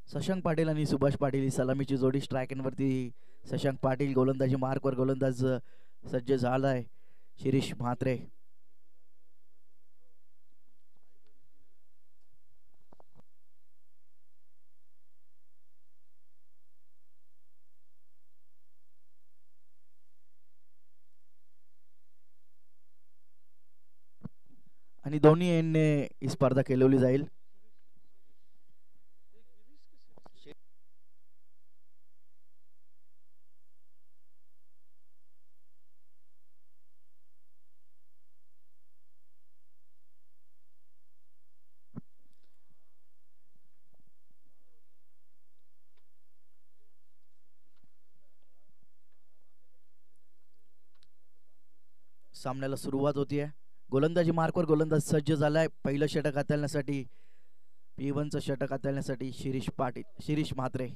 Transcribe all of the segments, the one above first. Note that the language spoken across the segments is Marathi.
शशांक पाटील आणि सुभाष पाटील ही सलामीची जोडी स्ट्रायकनवरती. शशांक पाटील गोलंदाजी मार्कवर गोलंदाज सज्ज झालाय शिरीष म्हात्रे. आणि दोन्ही एंडने ही स्पर्धा खेळवली जाईल. सामन्याला सुरुवात होतीये. गोलंदाजी मार्कवर गोलंदाज सज्ज झालाय पहिलं षटक हाताळण्यासाठी. P1चं षटक हाताळण्यासाठी शिरीष म्हात्रे.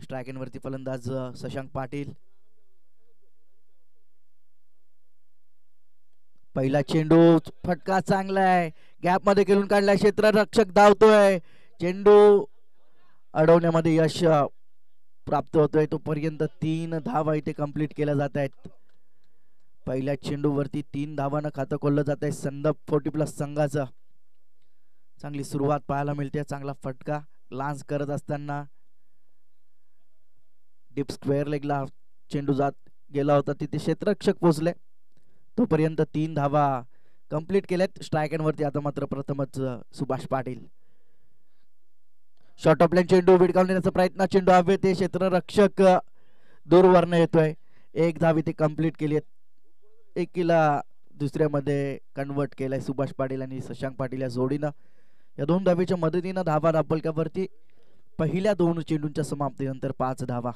स्ट्रायकनवरती फलंदाज शशांक पाटील. पहिला चेंडू फटका चांगला आहे, गॅप मध्ये खेळून काढलाय, क्षेत्ररक्षक धावतोय, चेंडू अडवण्यामध्ये यश प्राप्त होतोय. तोपर्यंत 3 धावा इथे कंप्लीट केल्या जात आहेत. पहिल्या चेंडूवरती 3 धावांना खातं खोललं जात आहे संदप 40+ संघाचं. चांगली सुरुवात पाहायला मिळते. चांगला फटका लांच करत असताना डीप स्क्वेअर लेगला चेंडू जात गेला होता, तिथे क्षेत्ररक्षक पोहोचले. तोपर्यंत 3 धावा कंप्लीट केल्यात स्ट्रायकरवरती. आता मात्र प्रथमच Subhash Patil. Short of line चेंडू विडकावून देण्याचा प्रयत्न, चेंडू हवे ते क्षेत्ररक्षक दूरवरनं येतोय. 1 धाव इथे कंप्लीट केली. एकीला दुसऱ्यामध्ये कन्वर्ट केलाय सुभाष पाटील आणि शशांक पाटील या जोडीनं. या 2 धावेच्या मदतीनं धावा दापलकावरती पहिल्या 2 चेंडूंच्या समाप्तीनंतर 5 धावा.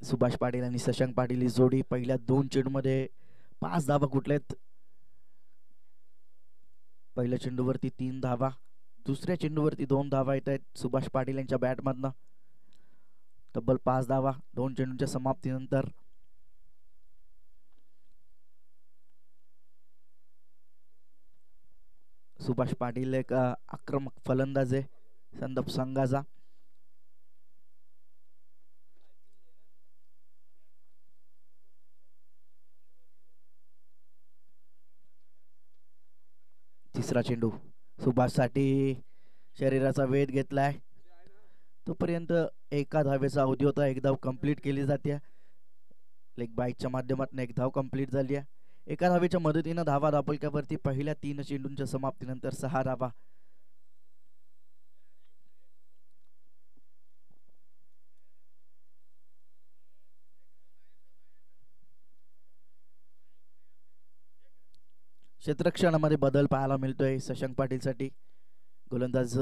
सुभाष पाटील आणि शशांक पाटील ही जोडी पहिल्या 2 चेंडूमध्ये 5 धावा कुठल्यात. पहिल्या चेंडूवरती 3 धावा, दुसऱ्या चेंडूवरती 2 धावा येत आहेत सुभाष पाटील यांच्या बॅटमधनं. तब्बल 5 धावा 2 चेंडूंच्या समाप्तीनंतर. सुभाष पाटील एक आक्रमक फलंदाज आहे संदप संघाचा. तिसरा चेंडू सुभाष साठी शरीराचा वेध घेतलाय. तोपर्यंत 1 धावेचा अवधी होता. 1 धाव कंप्लीट केली जाते. लेग बाईकच्या माध्यमातून 1 धाव कंप्लीट झाली आहे. 1 धावेच्या मदतीनं धावा दापलक्यावरती पहिल्या 3 चेंडूंच्या समाप्तीनंतर 6 धावा. क्षेत्ररक्षणामध्ये बदल पाहायला मिळतोय शशांक पाटील साठी. गोलंदाज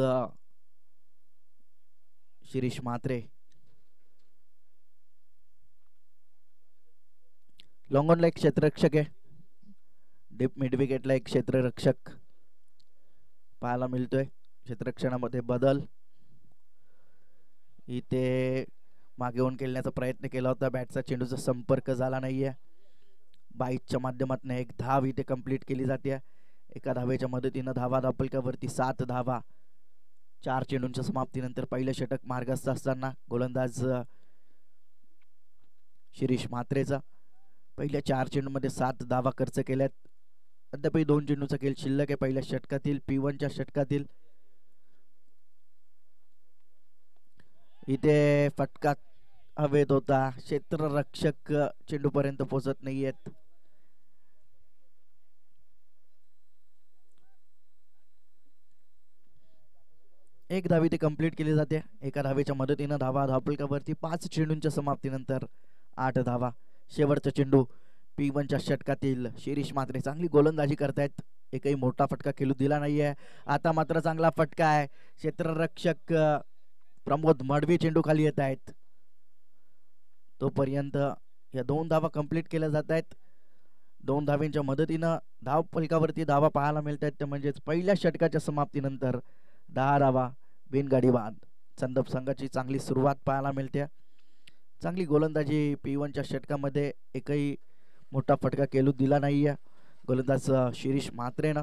शिरीष म्हात्रे. लॉंग ऑनला एक क्षेत्ररक्षक आहे. डीप मिड विकेटला एक क्षेत्ररक्षक पाहायला मिळतोय. क्षेत्ररक्षणामध्ये बदल. इथे मागे येऊन खेळण्याचा प्रयत्न केला होता, बॅटचा चेंडूचा संपर्क झाला नाहीये. बाईटच्या माध्यमातून 1 धाव इथे कंप्लीट केली जाते. 1 धावेच्या मदतीनं धावा दापलक्यावरती 7 धावा. 4 चेंडूंच्या समाप्तीनंतर पहिलं षटक मार्गस्थ असताना गोलंदाज शिरीष म्हात्रेचा. पहिल्या 4 चेंडूमध्ये 7 धावा खर्च केल्यात. अद्याप 2 चेंडूचा खेळ शिल्लक आहे पहिल्या षटकातील. P1च्या षटकातील इथे फटका हवेत होता, क्षेत्ररक्षक चेंडू पर्यंत पोहोचत नाहीयेत. एक धाव इथे कंप्लीट केली जाते. 1 धावेच्या मदतीनं धावा दापलकावरती 5 चेंडूंच्या समाप्तीनंतर 8 धावा. शेवटचा चेंडू P1च्या षटकातील शिरीष म्हात्रे चांगली गोलंदाजी करतायत. एकही मोठा फटका खेळू दिला नाहीये. आता मात्र चांगला फटका आहे. क्षेत्ररक्षक प्रमोद मडवी चेंडू खाली येत आहेत. तोपर्यंत या 2 धावा कंप्लीट केल्या जात आहेत. 2 धावेंच्या मदतीनं धाव फलकावरती धावा पाहायला मिळत आहेत. ते म्हणजेच पहिल्या षटकाच्या समाप्तीनंतर 10 धावा बिनगाडी बाद. संदप संघाची चांगली सुरुवात पाहायला मिळते. चांगली गोलंदाजी P1च्या षटकामध्ये एकही मोठा फटका केलू दिला नाहीये गोलंदाज शिरीष म्हात्रेनं.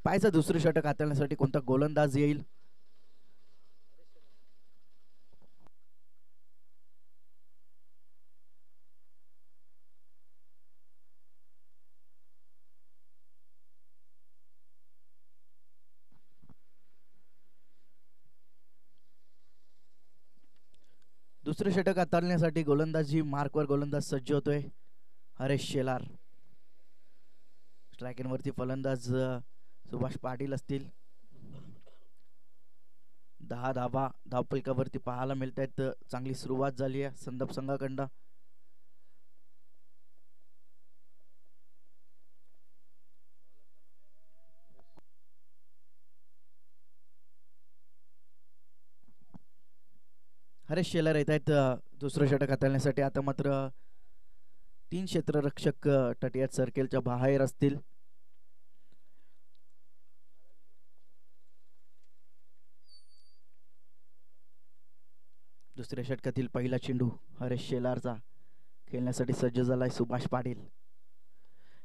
पाहायचं दुसरं षटक हाताळण्यासाठी कोणता गोलंदाज येईल. दुसरे षटक हाताळण्यासाठी गोलंदाजी मार्कवर गोलंदाज सज्ज होतोय हरेश शेलार. स्ट्रायकिंग वरती फलंदाज सुभाष पाटील असतील. 10 धावा धावफलकावरती पाहायला मिळत आहेत. चांगली सुरुवात झाली आहे संदप संघाकडनं. हरेश शेलार येत आहेत दुसरं षटक हाताळण्यासाठी. आता मात्र 3 क्षेत्ररक्षक तटीय सर्कलच्या बाहेर असतील. दुसऱ्या षटकातील पहिला चेंडू हरेश शेलारचा खेळण्यासाठी सज्ज झालाय सुभाष पाटील.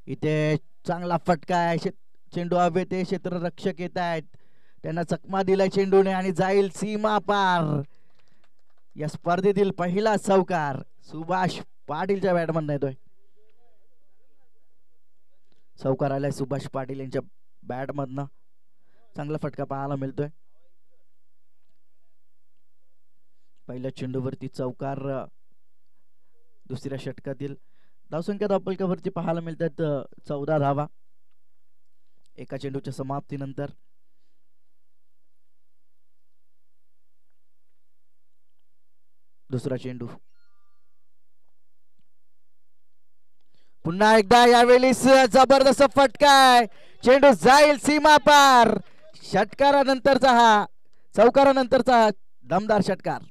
इथे चांगला फटका आहे. चेंडू हवे ते क्षेत्ररक्षक येत आहेत. त्यांना चकमा दिलाय चेंडूने आणि जाईल सीमा पार. या स्पर्धेतील पहिला चौकार सुभाष पाटीलच्या बॅटमधून येतोय. चौकार आलाय सुभाष पाटील यांच्या बॅटमधनं. चांगला फटका पाहायला मिळतोय. पहिल्या चेंडूवरती चौकार. दुसऱ्या षटकातील धावसंख्या धावफलकावरती पाहायला मिळतात 14 धावा एका चेंडूच्या समाप्तीनंतर. दुसरा चेंडू पुन्हा एकदा यावेळी जबरदस्त फटका आहे. चेंडू जाईल सीमा पार. षटकारानंतरचा हा चौकारानंतरचा दमदार षटकार.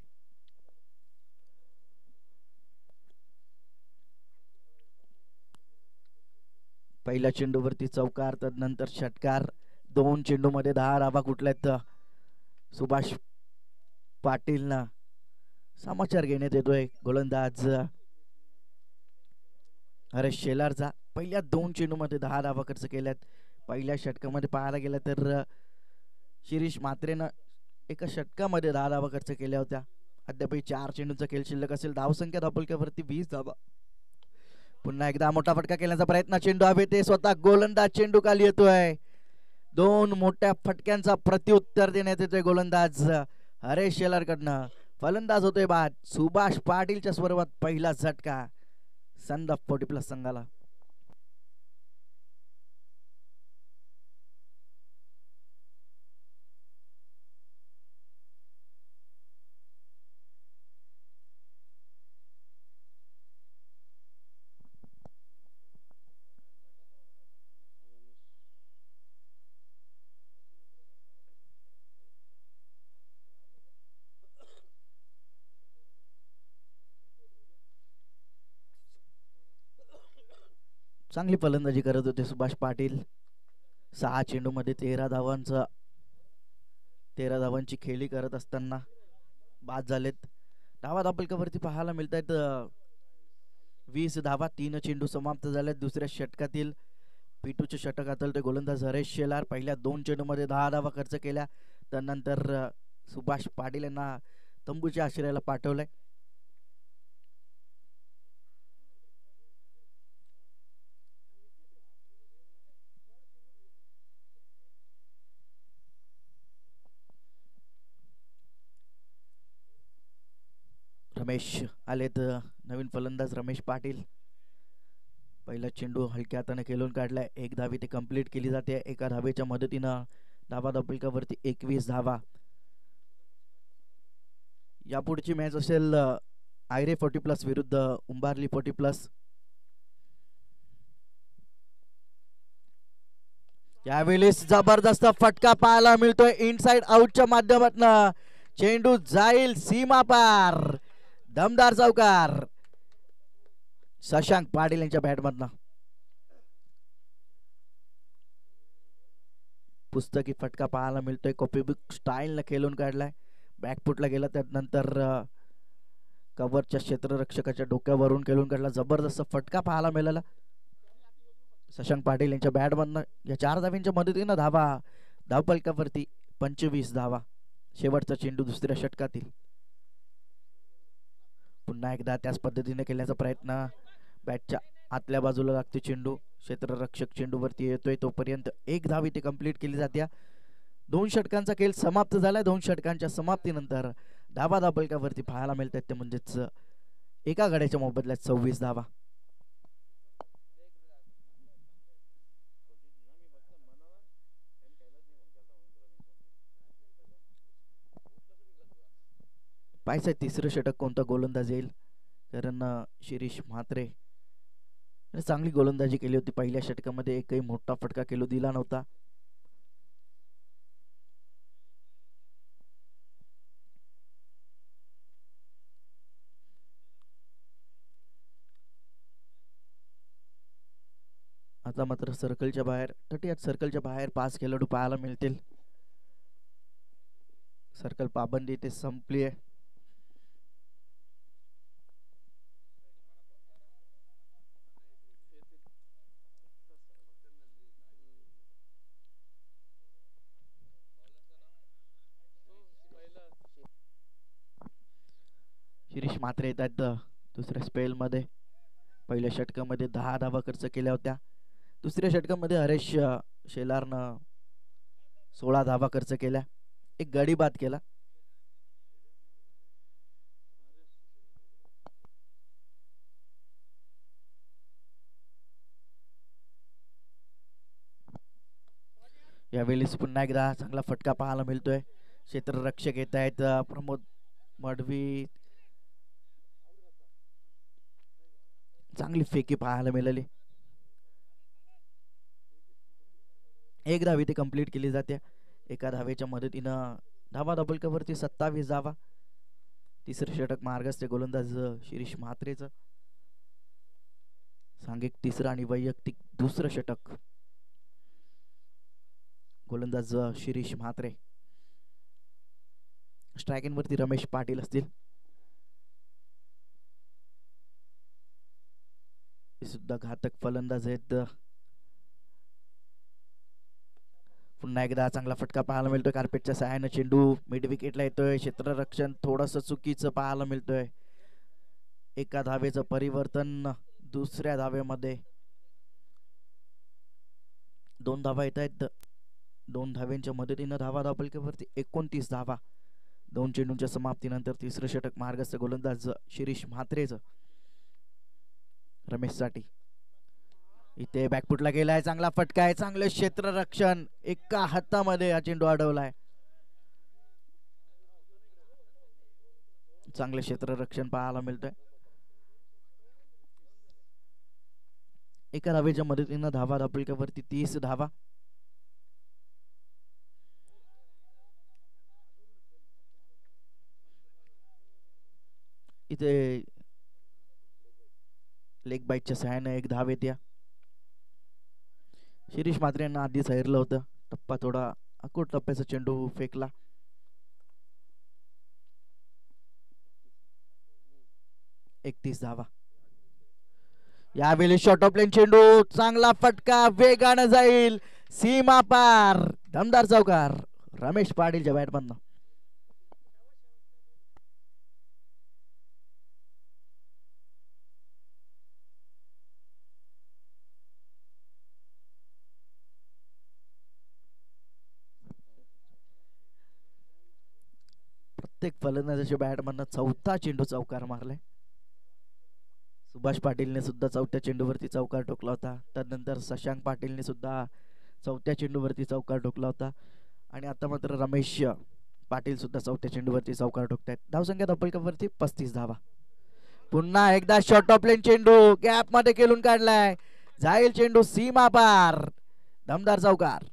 पहिल्या चेंडूवरती चौकार तदनंतर षटकार. 2 चेंडू मध्ये 10 धावा कुठल्यात सुभाष पाटीलना समाचार घेण्यात येतोय गोलंदाज हरेश शेलारचा. पहिल्या 2 चेंडू मध्ये 10 धावा खर्च केल्यात. पहिल्या षटकामध्ये पाहायला गेलं तर शिरीष म्हात्रेनं एका षटकामध्ये 10 धावा खर्च केल्या होत्या. अद्याप 4 चेंडूचा खेळ शिल्लक असेल. धावसंख्या धावफलकावरती 20 धावा. पुन्हा एकदा मोठा फटका केल्याचा प्रयत्न. चेंडू हवे ते स्वतः गोलंदाज चेंडू खाली येतोय. 2 मोठ्या फटक्यांचा प्रत्युत्तर देण्यात येतोय गोलंदाज हरेश शेलार कडनं. फलंदाज होतोय बाद. सुभाष पाटीलच्या स्वरूपात पहिला झटका संदप 40+ संघाला. चांगली फलंदाजी करत होते सुभाष पाटील. 6 चेंडू मध्ये 13 धावांची खेळी करत असताना बाद झालेत. धावा धावफलकावरती पाहायला मिळत आहेत 20 धावा. 3 चेंडू समाप्त झालेत. दुसऱ्या षटकातील P2चे षटक हाताळते गोलंदाज हरेश शेलार. पहिल्या 2 चेंडू मध्ये 10 धावा खर्च केल्या. त्यानंतर सुभाष पाटील यांना तंबूच्या आश्रयाला पाठवलंय. रमेश आलेत. नवीन फलंदाज रमेश पाटील. पहिला चेंडू हलक्या हाताने खेळून काढलाय. 1 धावी ते कंप्लीट केली जाते. एका धावेच्या मदतीनं धावा धावफलकावरती 21 धावा. यापुढची मॅच असेल आयरे 40+ विरुद्ध उंबारली 40+. यावेळी जबरदस्त फटका पाहायला मिळतोय इनसाइड आउटच्या माध्यमातून. चेंडू जाईल सीमा पार. दमदार चौकार शशांक पाटील यांच्या बॅटमधनं. पुस्तकी फटका पाहायला मिळतोय. कॉपीबुक स्टाईल न खेळून काढलाय. बॅकफुटला गेला त्यानंतर कव्हरच्या क्षेत्ररक्षकाच्या डोक्यावरून खेळून काढला, जबरदस्त फटका पाहायला मिळाला शशांक पाटील यांच्या बॅटमधनं. या 4 धावींच्या मदतीनं धावफलकावरती 25 धावा. शेवटचा चेंडू दुसऱ्या षटकातील. पुन्हा एकदा त्याच पद्धतीने खेळण्याचा प्रयत्न. बॅटच्या आतल्या बाजूला लागतो चेंडू, क्षेत्ररक्षक चेंडूवरती येतोय, तोपर्यंत 1 धाव इथे कंप्लीट केली जाते. 2 षटकांचा खेळ समाप्त झालाय. 2 षटकांच्या समाप्तीनंतर धावा धावफलकावरती पाहायला मिळतात ते म्हणजेच एका गड्याच्या मोबदल्यात 26 धावा. पाहायचं तिसरं षटक कोणता गोलंदाज येईल, कारण शिरीष म्हात्रे चांगली गोलंदाजी केली होती पहिल्या षटकामध्ये. एकही मोठा फटका खेळू दिला नव्हता. आता मात्र सर्कलच्या बाहेर 5 खेळाडू पाहायला मिळतील. सर्कल पाबंदी इथे संपली आहे. शिरीष म्हात्रे येत आहेत दुसऱ्या स्पेल मध्ये. पहिल्या षटकामध्ये 10 धावा खर्च केल्या होत्या. दुसऱ्या षटकामध्ये हरेश शेलारनं 16 धावा खर्च केल्या, 1 गडी बाद केला. यावेळेस पुन्हा एकदा चांगला फटका पाहायला मिळतोय. क्षेत्ररक्षक येत आहेत प्रमोद मडवी. चांगली फेकी पाहायला मिळाली. 1 धाव इथे कंप्लीट केली जाते. एका धावेच्या मदतीनं धावा धावफलकावरती 27 धावा. तिसरं षटक मार्गस्थ गोलंदाज शिरीष म्हात्रेचं. सांघिक तिसरं आणि वैयक्तिक दुसरं षटक गोलंदाज शिरीष म्हात्रे. स्ट्रायकिंग वरती रमेश पाटील असतील. सुद्धा घातक फलंदाज आहेत. पुन्हा एकदा चांगला फटका पाहायला मिळतोय. कार्पेटच्या सहाय्याने चेंडू मिड विकेटला येतोय. क्षेत्ररक्षण थोडस चुकीचं पाहायला मिळतोय. एका धावेचं परिवर्तन दुसऱ्या धावेमध्ये. 2 धावा येत आहेत. 2 धाव्यांच्या मदतीनं धावा धावफलकावरती 29 धावा. 2 चेंडूंच्या समाप्तीनंतर तिसरं षटक मार्गस्थ गोलंदाज शिरीष म्हात्रेचं रमेश साठी. इथे बॅकफुटला गेलाय, चांगला फटका आहे, चांगलं क्षेत्ररक्षण. एका हातामध्ये हा चेंडू अडवलाय. चांगले क्षेत्ररक्षण पाहायला मिळतंय. एका धावेच्या मदतीनं धावा धावफलकावरती 30 धावा. इथे लेग बाईटच्या सहाय्याने 1 धाव येत्या. शिरीष म्हात्रे यांना आधीच हरलं होतं. टप्पा थोडा अकोट टप्प्याचा चेंडू फेकला. 31 धावा. यावेळी शॉर्ट ऑफ लाईन चेंडू, चांगला फटका, वेगानं जाईल, सीमा पार, दमदार चौकार रमेश पाटीलच्या बॅटमधनं. प्रत्येक फलंदाजाच्या बॅटमधनं 4था चेंडू चौकार मारलाय. सुभाष पाटीलने सुद्धा 4थ्या चेंडूवरती चौकार ठोकला होता. त्यानंतर शशांक पाटीलने सुद्धा 4थ्या चेंडूवरती चौकार ठोकला होता. आणि आता मात्र रमेश पाटील सुद्धा 4थ्या चेंडूवरती चौकार ठोकतायत. धावसंख्या धावफलकावरती 35 धावा. पुन्हा एकदा शॉर्ट ऑफ लाईन चेंडू गॅप मध्ये खेळून काढलाय, जाईल चेंडू सीमा पार, दमदार चौकार.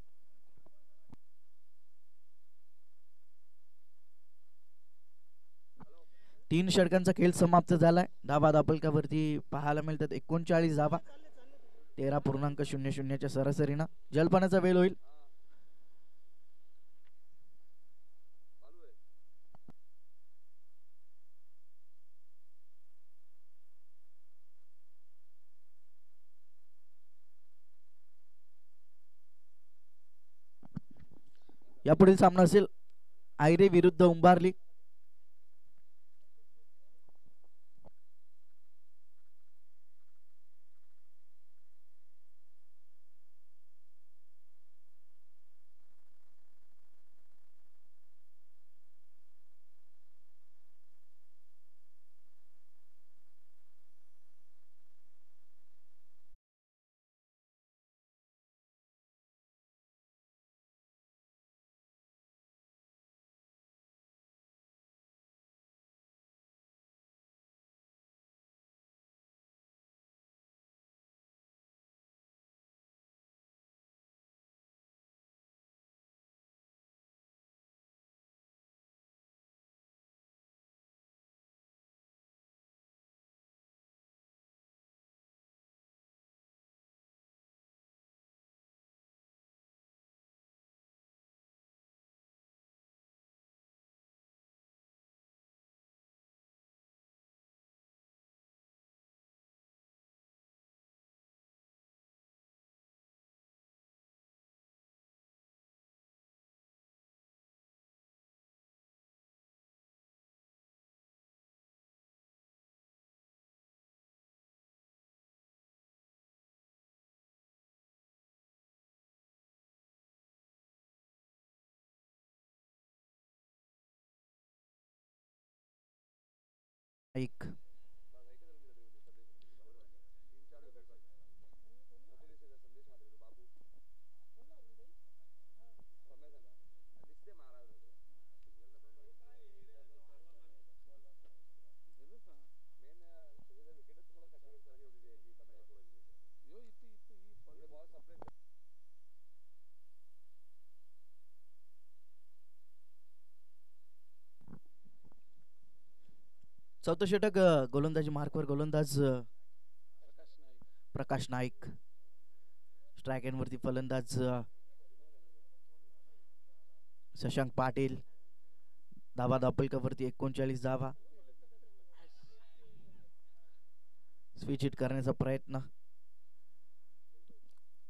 तीन षटकांचा खेळ समाप्त झालाय. धावा धावफलकावरती पाहायला मिळतात 39 धावा. 13.00 सरासरीनं जलपानाचा वेळ होईल. यापुढील सामना असेल आयरे विरुद्ध उंबारली. एक चौथं षटक गोलंदाजी मार्कवर गोलंदाज प्रकाश नाईक. स्ट्राईक एंड वरती फलंदाज शशांक पाटील. धावा दापलकावरती 39 धावा. स्विच हिट करण्याचा प्रयत्न.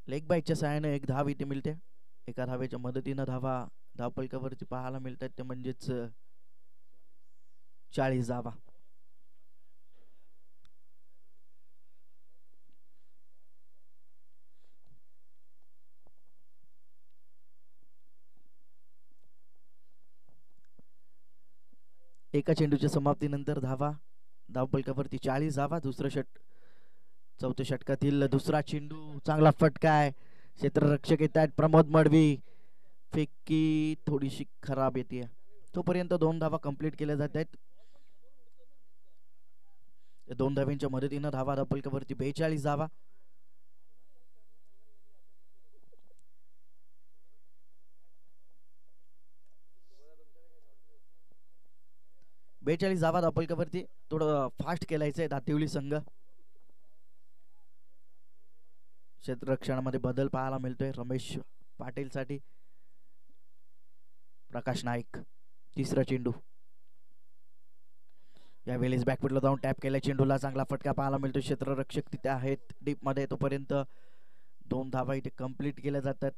लेग बाईटच्या सहाय्याने एक धाव इथे मिळते. एका धावेच्या मदतीनं धावा धावपलकावरती पाहायला मिळतात ते म्हणजेच 40 धावा. एका चेंडूच्या समाप्तीनंतर धावा धावपलकावरती 40 धावा. चौथ्या षटकातील दुसरा चेंडू. चांगला फटका आहे. क्षेत्ररक्षक येत आहेत प्रमोद मडवी. फेकी थोडीशी खराब येते. तोपर्यंत 2 धावा कंप्लीट केल्या जात आहेत. 2 धाव्यांच्या मदतीनं धावा धावपलकावरती 42 धावा. धावा धावपलकावरती थोडं फास्ट केलायचंय दातिवली संघ. क्षेत्ररक्षणामध्ये बदल पाहायला मिळतोय. रमेश पाटील साठी प्रकाश नाईक. तिसरा चेंडू. यावेळेस बॅकफुटला जाऊन टॅप केल्या चेंडूला चांगला फटका पाहायला मिळतो. क्षेत्ररक्षक तिथे आहेत डीप मध्ये. तोपर्यंत 2 धावा इथे कंप्लीट केल्या जातात.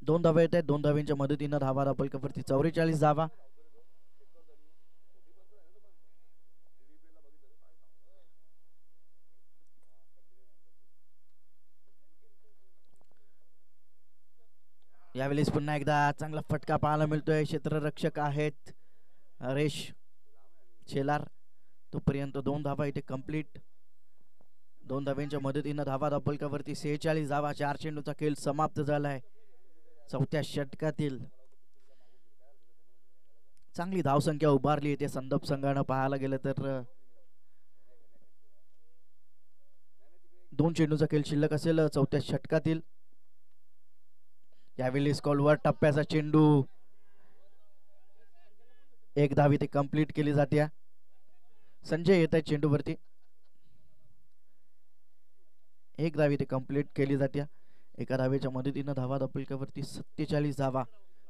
दोन धावा येत आहेत. 2 धाव्यांच्या मदतीनं धावा धावपलकावरती 44 धावा. यावेळेस पुन्हा एकदा चांगला फटका पाहायला मिळतोय. क्षेत्ररक्षक आहेत हरेश शेलार. तोपर्यंत 2 धावा इथे कंप्लीट. 2 धाव्यांच्या मदतीनं धावा धावपलकावरती 46 धावा. 4 चेंडूचा खेळ समाप्त झालाय. चौथ्या षटकातील चांगली धावसंख्या उभारली येते संदप संघानं पाहायला गेलं तर. 2 चेंडूचा खेळ शिल्लक असेल चौथ्या षटकातील. यावेळी स्कॉलवर टप्प्याचा चेंडू. 1 धाव इथे कंप्लीट केली जाते. संजय येत आहे चेंडूवरती. 1 धाव इथे कंप्लीट केली जाते. एका धावेच्या मदतीनं धावा धावपलकावरती 47 धावा.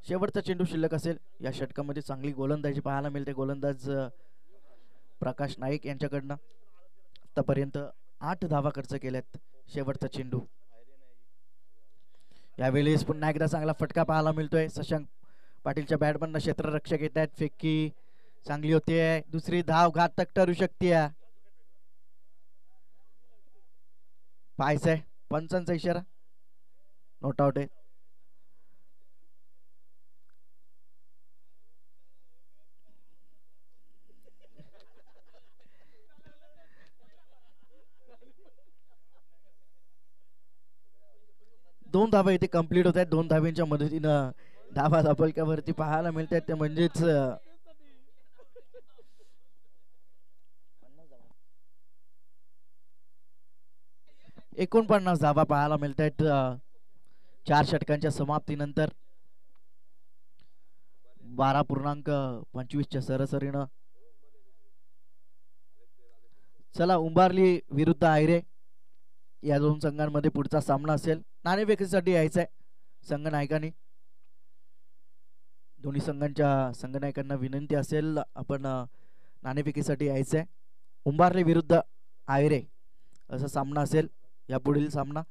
शेवटचा चेंडू शिल्लक असेल. या षटकामध्ये चांगली गोलंदाजी पाहायला मिळते गोलंदाज प्रकाश नाईक यांच्याकडनं. आतापर्यंत 8 धावा खर्च केल्यात. शेवटचा चेंडू यावेळेस पुन्हा एकदा चांगला फटका पाहायला मिळतोय. शशांक पाटीलच्या बॅटमधनं क्षेत्ररक्षक येत आहेत. फेकी चांगली होतीये. दुसरी धाव घातक ठरू शकते. पाहायचंय पंचांचा इशारा नोट आउट आहे. दोन धावा इथे कंप्लीट होत आहेत. 2 धाव्यांच्या मदतीनं धावा धापलक्यावरती पाहायला मिळत आहेत. ते म्हणजेच 49 धावा पाहायला मिळत आहेत 4 षटकांच्या समाप्तीनंतर. 12.25च्या सरासरीनं. चला उंबारली विरुद्ध आयरे या दोन संघांमध्ये पुढचा सामना असेल. नाणेफेकीसाठी यायचंय संघनायकांनी. दोन्ही संघांच्या संघनायकांना विनंती असेल आपण नाणेफेकीसाठी यायचंय. उंबारली विरुद्ध आयरे असा सामना असेल या पुढील सामना.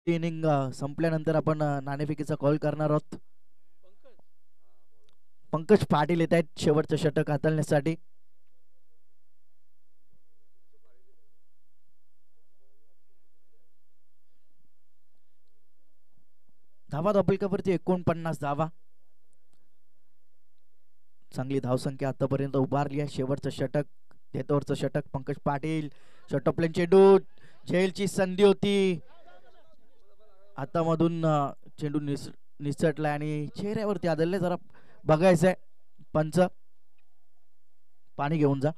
इनिंग संपल्यानंतर आपण नाणेफेकीचा कॉल करणार आहोत. पंकज पाटील येत आहेत शेवटचं षटक हाताळण्यासाठी. धावा धापलकावरती 49 धावा. चांगली धावसंख्या आतापर्यंत उभारली आहे. शेवटचं षटक तेतवरचं षटक पंकज पाटील षटप्लेन चेंडू झेलची संधी होती. हातामधून चेंडू निसटला आणि चेहऱ्यावरती आदळले. जरा बघायचंय पंच पाणी घेऊन जा.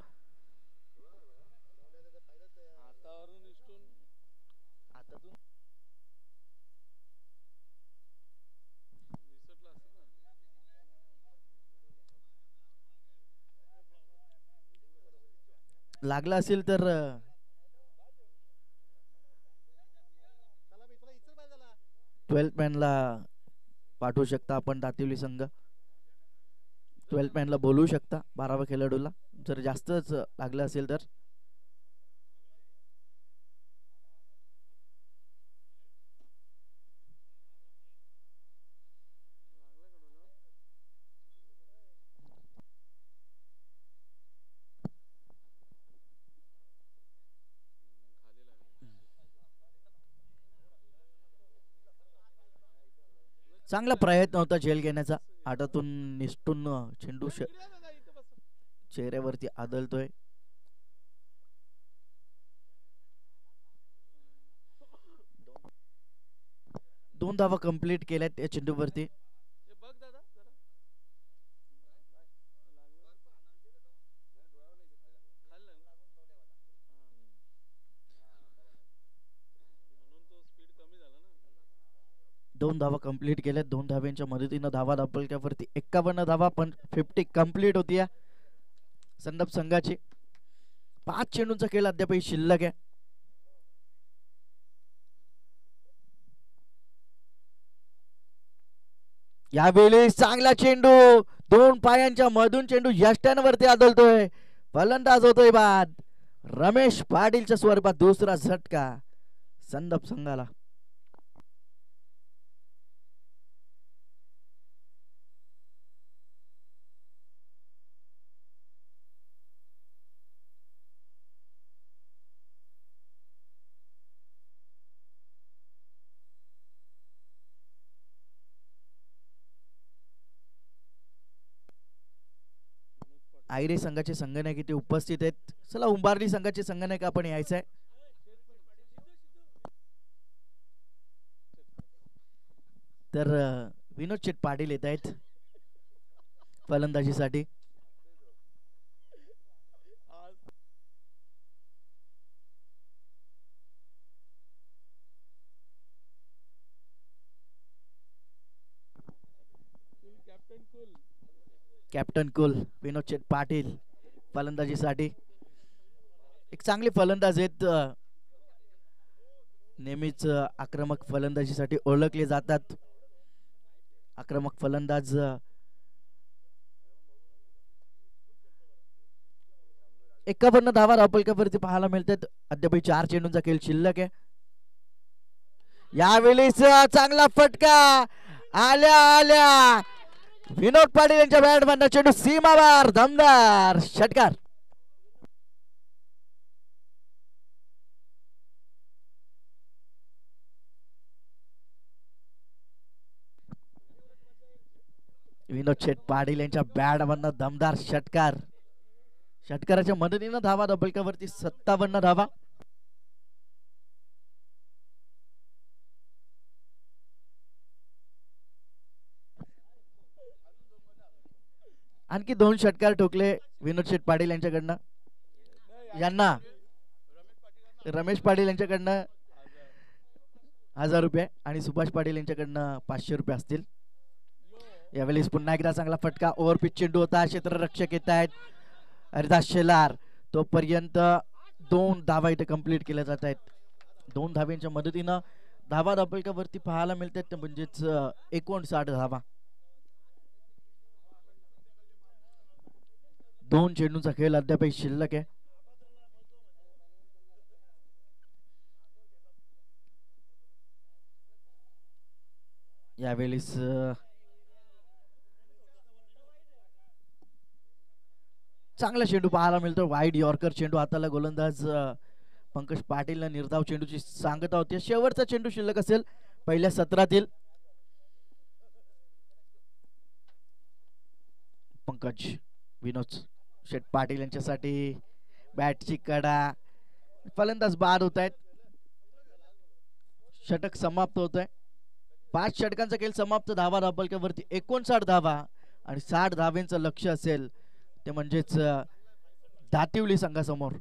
लागला असेल तर 12th मॅनला पाठवू शकता आपण. दातिवली संघ 12th मॅनला बोलवू शकता 12व्या खेळाडूला जर जास्तच लागलं असेल तर. चांगला प्रयत्न होता झेल घेण्याचा. हातातून निसटून चेंडू चेहऱ्यावरती आदळतोय. दोन धावा कंप्लीट केल्यात या चेंडूवरती. दोन धावा कंप्लीट केल्यात. 2 धाव्यांच्या मदतीनं धावा दापलक्यावरती 51 धावा पण 50 कंप्लीट होती या संदप संघाची. 5 चेंडूंचा खेळ अद्यापही शिल्लक आहे. यावेळी चांगला चेंडू 2 पायांच्या मधून चेंडू यष्ट्यांवरती आदळतोय. फलंदाज होतोय बाद. रमेश पाटीलच्या स्वरूपात दुसरा झटका संदप संघाला. आयरे संघाचे संगणक इथे उपस्थित आहेत. चला उंबारली संघाचे संगणक आपण यायचंय. तर विनोद शेट पाटील येत आहेत फलंदाजीसाठी. कॅप्टन कुल विनोद शेट पाटील फलंदाजीसाठी. एक चांगले फलंदाज आहेत, नेहमीच आक्रमक फलंदाजीसाठी ओळखले जातात. आक्रमक फलंदाज 51 धावा धावपलकावरती पाहायला मिळतात. अद्याप 4 चेंडूंचा खेळ शिल्लक आहे. यावेळीच चांगला फटका आल्या आल्या विनोद पाटील यांच्या बॅट मधनं चेंडू सीमावार दमदार षटकार. विनोद शेठ पाटील यांच्या बॅट मधनं दमदार षटकार. षटकाराच्या मदतीनं धावा धावपलकावरती 57 धावा. आणखी 2 षटकार ठोकले विनोद शेठ पाटील यांच्याकडनं. यांना रमेश पाटील यांच्याकडनं 1000 रुपये आणि सुभाष पाटील यांच्याकडनं 500 रुपये असतील. यावेळेस पुन्हा एकदा चांगला फटका. ओव्हर पिच चेंडू होता. क्षेत्ररक्षक येत आहेत हरिदास शेलार. तोपर्यंत 2 धावा इथे कंप्लीट केल्या जात आहेत. 2 धाव्यांच्या मदतीनं धावा धावपलकावरती पाहायला मिळतात म्हणजेच 59 धावा. 2 चेंडूंचा खेळ अद्याप शिल्लक आहे. यावेळेस चांगला चेंडू पाहायला मिळतो. वाईड यॉर्कर चेंडू हाताला गोलंदाज पंकज पाटील निर्धाव चेंडूची सांगता होती. शेवटचा चेंडू शिल्लक असेल पहिल्या सत्रातील. पंकज विनोद शेठ पाटील यांच्यासाठी बॅटची कडा. फलंदाज बाद होत आहेत. षटक समाप्त होत आहे. 5 षटकांचा खेळ समाप्त. धावा धावपलकावरती 59 धावा आणि 60 धाव्यांचं लक्ष असेल ते म्हणजेच दातिवली संघासमोर.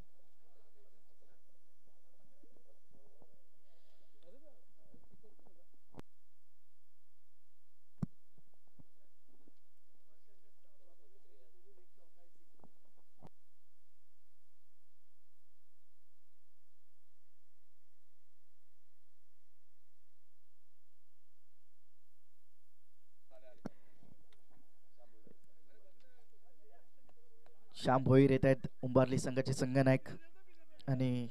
श्याम भोईर येत आहेत उंबारली संघाचे संघनायक आणि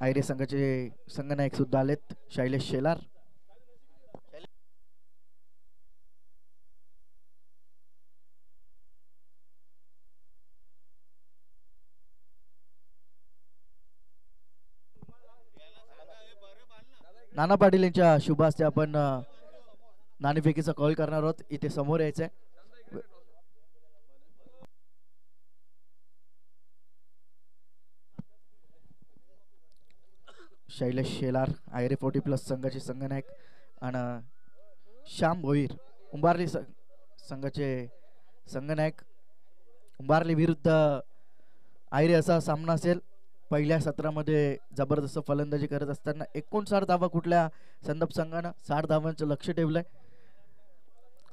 आयरे संघाचे संघनायक सुद्धा आलेत शैलेश शेलार. नाना पाटील यांच्या शुभ हस्ते आपण नाणेफेकीचा कॉल करणार आहोत. इथे समोर यायचंय. शैलेश शेलार आयरे 40+ संघाचे संघनायक आणि श्याम भोईर उंबारली संघाचे संघनायक. उंबारली विरुद्ध आयरे असा सामना असेल. पहिल्या सत्रामध्ये जबरदस्त फलंदाजी करत असताना 59 धावा कुठल्या संदप संघानं 60 धावांचं लक्ष ठेवलंय.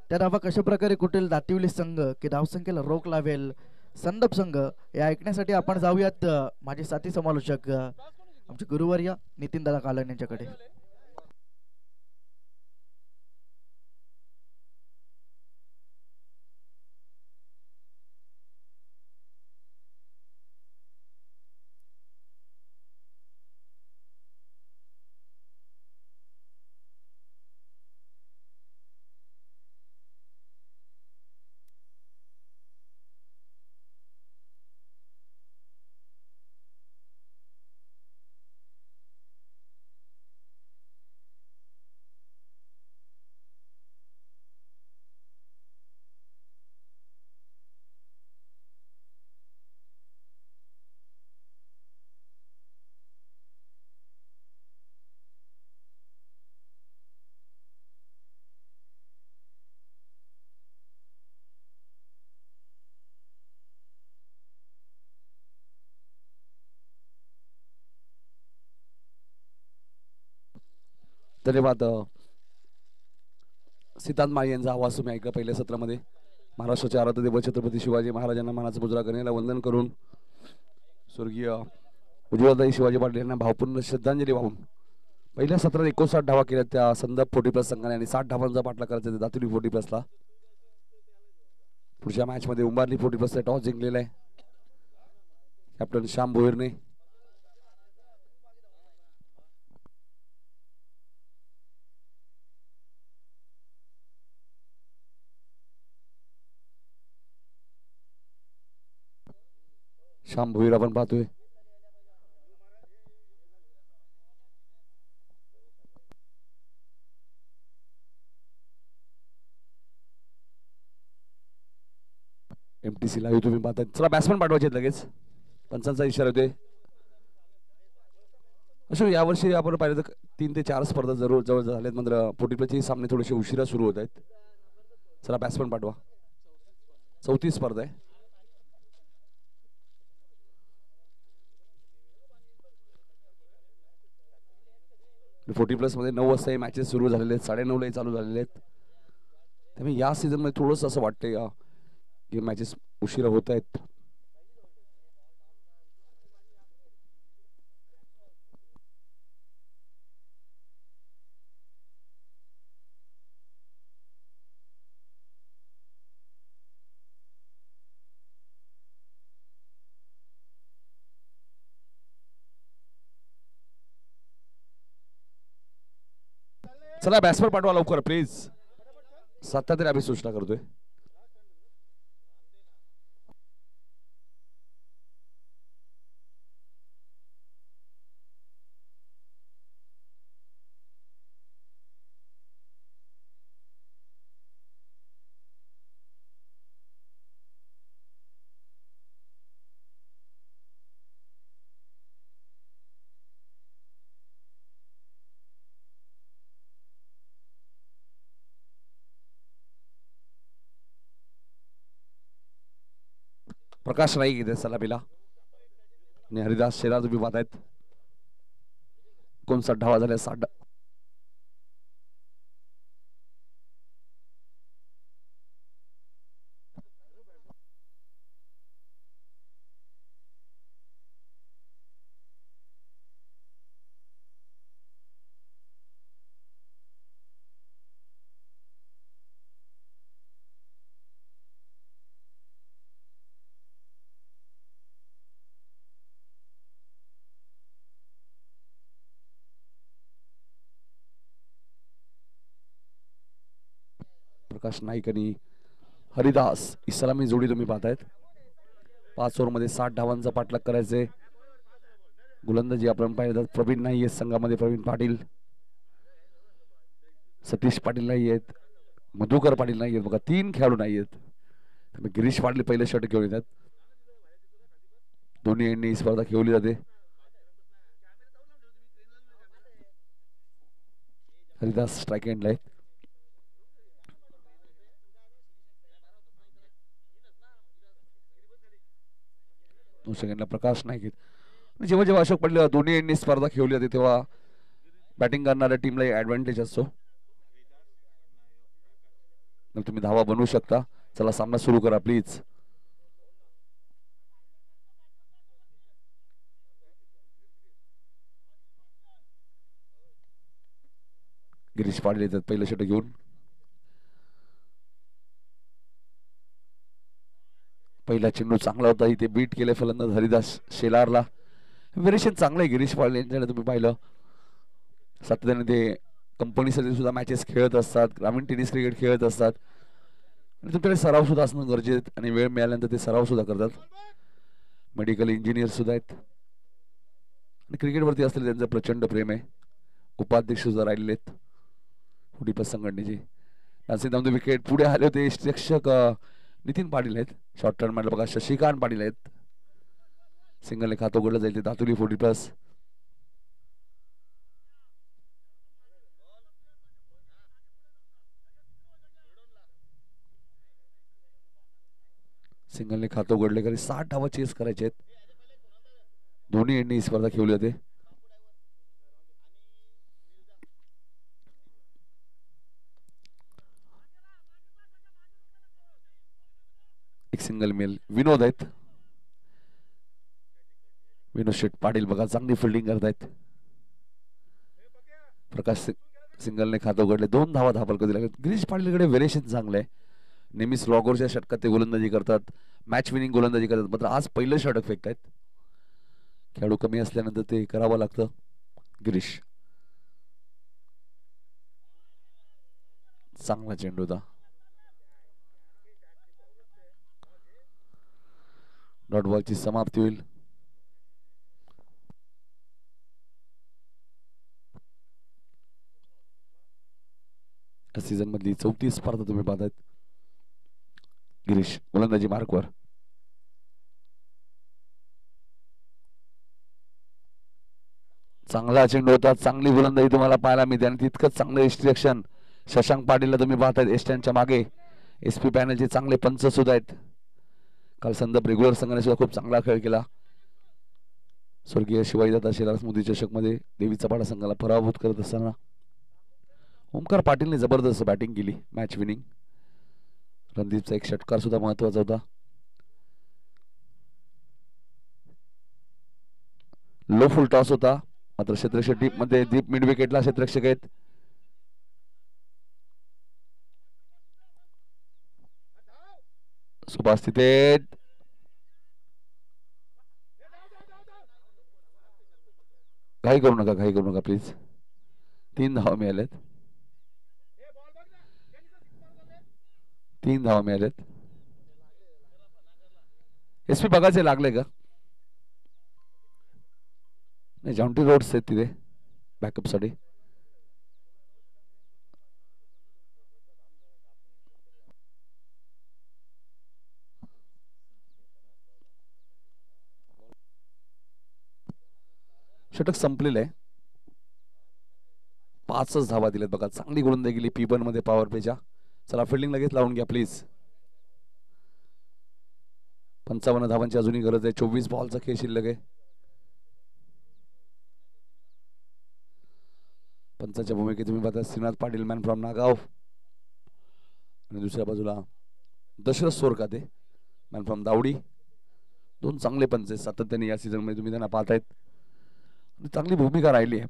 त्या धावा कशा प्रकारे कुठेल दातिवली संघ की धावसंख्येला रोख लावेल संदप संघ हे ऐकण्यासाठी आपण जाऊयात माझे साथी समालोचक आमचे गुरुवर्य नितीन दादा कालन यांच्याकडे. धन्यवाद. सिद्धांत माळी यांचा आवाज तुम्ही ऐकला पहिल्या सत्रामध्ये. महाराष्ट्राचे आराध्य देव छत्रपती शिवाजी महाराजांना मानाचा मुजरा करण्याला वंदन करून स्वर्गीय उज्ज्वलताई शिवाजी पाटील यांना भावपूर्ण श्रद्धांजली वाहून पहिल्या सत्रात 59 धावा केल्या त्या संदर्भ 40+ संघाने आणि 60 धावांचा पाठलाग करायचा दातुरी 40+ला. पुढच्या मॅच मध्ये उंबारली 40+चा टॉस जिंकलेला आहे कॅप्टन श्याम भोईरने. श्याम भोईर आपण पाहतोय. MTC लाईव्ह तुम्ही पाहताय. चला बॅट्समन पाठवायचे लगेच. पंचांचा इशारा होते. अशा यावर्षी आपण पाहिलं तर 3 ते 4 स्पर्धा जवळ झाल्यात. मात्र 40+चे सामने थोडेसे उशिरा सुरू होत आहेत. चला बॅट्समन पाठवा. 34 स्पर्धा आहे. +40 मध्ये 9 वाजता मॅचेस सुरू झालेले आहेत. 9:30 चालू झालेले आहेत. त्यामुळे या सीझन मध्ये थोडंसं असं वाटतंय की मॅचेस उशिरा होत आहेत. चला बॅट्समन पाठवा लवकर प्लीज. सध्या तरी आम्ही सूचना करतोय. प्रकाश नाईक इथे सलामीला आणि हरिदास शेलार तुम्ही पाहतायत. 59 धावा झाल्या. 60 प्रकाश नाईक आणि हरिदास ही सलामी जोडी तुम्ही पाहतायत. 5 ओव्हरमध्ये 60 धावांचा पाठलाग करायचे. गोलंदाजी आपण पाहिलं तर प्रवीण नाही आहेत संघामध्ये. प्रवीण पाटील, सतीश पाटील नाही आहेत, मधुकर पाटील नाही आहेत. बघा 3 खेळाडू नाही आहेत. गिरीश पाटील पहिले षटक घेऊन येतात. दोन्ही एंडनी ही स्पर्धा खेळवली जाते. हरिदास स्ट्राईक एंडला आहेत. 2 सेकंडला प्रकाश नाईक आहेत. जेव्हा जेव्हा अशोक पाटील दोन्ही एंडनी स्पर्धा खेळवली जाते तेव्हा बॅटिंग करणाऱ्या टीमला ऍडव्हान्टेज असतो. तुम्ही धावा बनवू शकता. चला सामना सुरू करा प्लीज. गिरीश पाटील येतात पहिलं षटक घेऊन. पहिला चेंडू चांगला होता. इथे बीट केले फलंदाज हरिदास शेलारला. व्हेरिएशन चांगलं आहे गिरीश पाटील यांच्याकडे. तुम्ही पाहिलं सातत्याने ते कंपनीसाठी सुद्धा मॅचेस खेळत असतात. ग्रामीण टेनिस क्रिकेट खेळत असतात. आणि तुमच्याकडे सराव सुद्धा असणं गरजेचं आणि वेळ मिळाल्यानंतर ते सराव सुद्धा करतात. मेडिकल इंजिनियर सुद्धा आहेत आणि क्रिकेटवरती असलेलं त्यांचं प्रचंड प्रेम आहे. उपाध्यक्ष सुद्धा राहिलेले आहेत 40+ संघटनेचे. डान्सिंग विकेट पुढे आले होते शिक्षक नितीन पाटील आहेत. शॉर्ट टर्न मध्ये बघा शशिकांत पाटील आहेत. सिंगलने खातं उघडलं जाईल ते दातुरी 40+. सिंगलने खातं उघडले तरी 60 धावा चेस करायचे आहेत. दोन्ही एंडनी ही स्पर्धा खेळवली जाते. एक सिंगल मेल विनोद आहेत. विनोद शेठ पाटील बघा चांगली फिल्डिंग करतायत. प्रकाश सिंगलने खातं उघडले. 2 धावा धापल दिल्या. गिरीश पाटीलकडे व्हेरिएशन चांगलं आहे. नेहमीच लॉगरच्या षटकात ते गोलंदाजी करतात, मॅच विनिंग गोलंदाजी करतात, मात्र आज पहिलं षटक फेकतायत. खेळाडू कमी असल्यानंतर ते करावं लागतं. गिरीश चांगला चेंडू होता. डॉट बॉलची समाप्ती होईल. या सीझन मधली 34 स्पर्धा तुम्ही पाहतायत. गिरीश गोलंदाजी मार्कवर. चांगला चेंडू होता. चांगली गोलंदाजी तुम्हाला पाहायला मिळते आणि तितकंच चांगलं इन्स्ट्रक्शन शशांक पाटीलला तुम्ही पाहतायत. एस्टँडच्या मागे SP पॅनलचे चांगले पंच सुद्धा आहेत. काल संदर्भ रेग्युलर संघाने सुद्धा खूप चांगला खेळ केला. स्वर्गीय शिवाजीदादा शेलार स्मृती चषक मध्ये देवीचा पाडा संघाला पराभूत करत असताना ओमकार पाटीलने जबरदस्त बॅटिंग केली, मॅच विनिंग. रणदीपचा एक षटकार सुद्धा महत्वाचा होता. लो फुल टॉस होता, मात्र क्षेत्ररक्षक डीप मध्ये दीप मिड विकेटला क्षेत्ररक्षक आहेत. सुभाष तिथे घाई करू नका प्लीज. 3 धावा मिळाल्यात. 3 धावा मिळाल्यात. SP बघायचे लागले का? नाही, जॉन्टी रोड्स आहेत तिथे बॅकअप साठी. षटक संपलेलं आहे. 5च धावा दिल्यात बघा. चांगली गोलंदाजी गेली P1 मध्ये पॉवर प्लेच्या. चला फिल्डिंग लगेच लावून घ्या प्लीज. 55 धावांची अजूनही गरज आहे. 24 बॉलचा खेळ शिल्लक आहे. पंचाच्या भूमिकेत तुम्ही पाहता श्रीनाथ पाटील मॅन फ्रॉम नागाव आणि दुसऱ्या बाजूला दशरथ सोरकाते मॅन फ्रॉम दावडी. 2 चांगले पंच सातत्याने या सीझन मध्ये तुम्ही त्यांना पाहतायत. चांगली भूमिका राहिली आहे.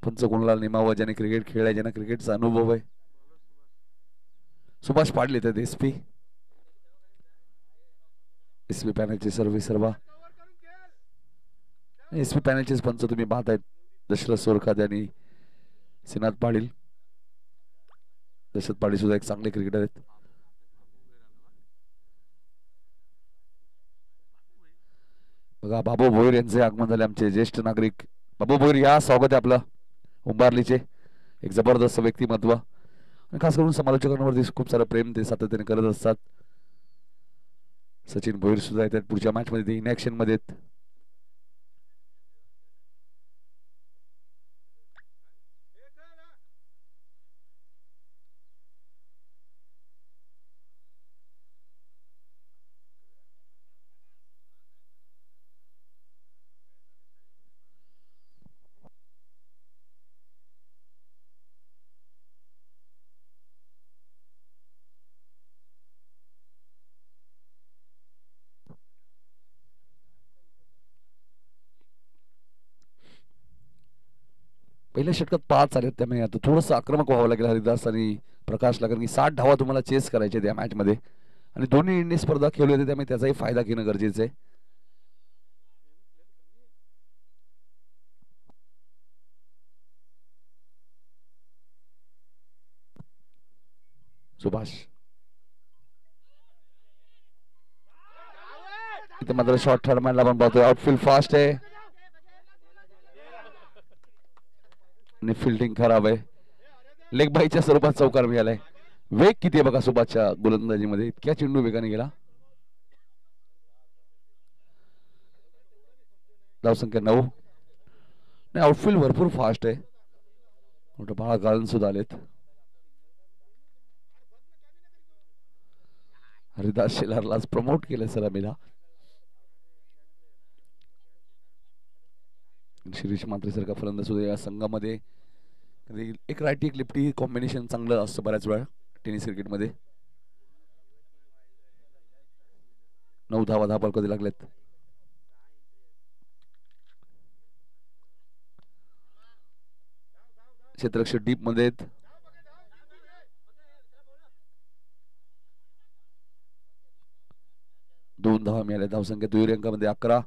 पंच कोणाला नेमावं ज्याने क्रिकेट खेळलाय, ज्यांना क्रिकेटचा अनुभव आहे. सुभाष पाटील येतात SP पॅनलचे सर्वा SP पॅनलचेच पंच तुम्ही पाहतायत. दशरथ सोरखाते आणि श्रीनाथ पाटील. दशरथ पाटील सुद्धा एक चांगले क्रिकेटर आहेत. बघा बाबू भोईर यांचे आगमन झाले. आमचे ज्येष्ठ नागरिक बाबू भोईर या. स्वागत आहे आपलं उंबारलीचे. एक जबरदस्त व्यक्तिमत्व आणि खास करून समालोचकांवरती खूप सारं प्रेम ते सातत्याने करत असतात. सचिन भोईर सुद्धा येतात. पुढच्या मॅच मध्ये ते इन ऍक्शन मध्ये आहेत. पहिल्या षटकात 5 आले, त्यामुळे आता थोडंसं आक्रमक व्हावं लागेल हरिदास आणि प्रकाशला, कारण की 60 धावा तुम्हाला चेस करायचे त्या मॅच मध्ये आणि दोन्ही इंडियन स्पर्धा खेळले होते, त्यामुळे त्याचाही फायदा घेणं गरजेचं आहे. सुभाष इथे मात्र शॉर्ट थर्डमॅनला पण पाहतोय. आउटफील्ड फास्ट आहे आणि फिल्डिंग खराब आहे. लेग बाईच्या स्वरूपात चौकार मिळालाय. वेग किती आहे बघा सुभाषच्या गोलंदाजीमध्ये. इतक्या चेंडू वेगाने गेला. धावसंख्या 9. नाही, आउटफील्ड भरपूर फास्ट आहे. मोठं बाळा गाळण सुद्धा आलेत. हरिदास शेलारला आज प्रमोट केलं सलामीला. शिरीष मात्रे सारखा फलंदाज सुद्धा या संघामध्ये एक रायटी एक लेफ्टी कॉम्बिनेशन चांगलं असतं बऱ्याच वेळा टेनिस क्रिकेटमध्ये. 9 धावा धापल कधी लागलेत. क्षेत्ररक्षक डीप मध्ये आहेत. 2 धावा मिळाल्या. धावसंख्या दुहेरी अंकामध्ये 11.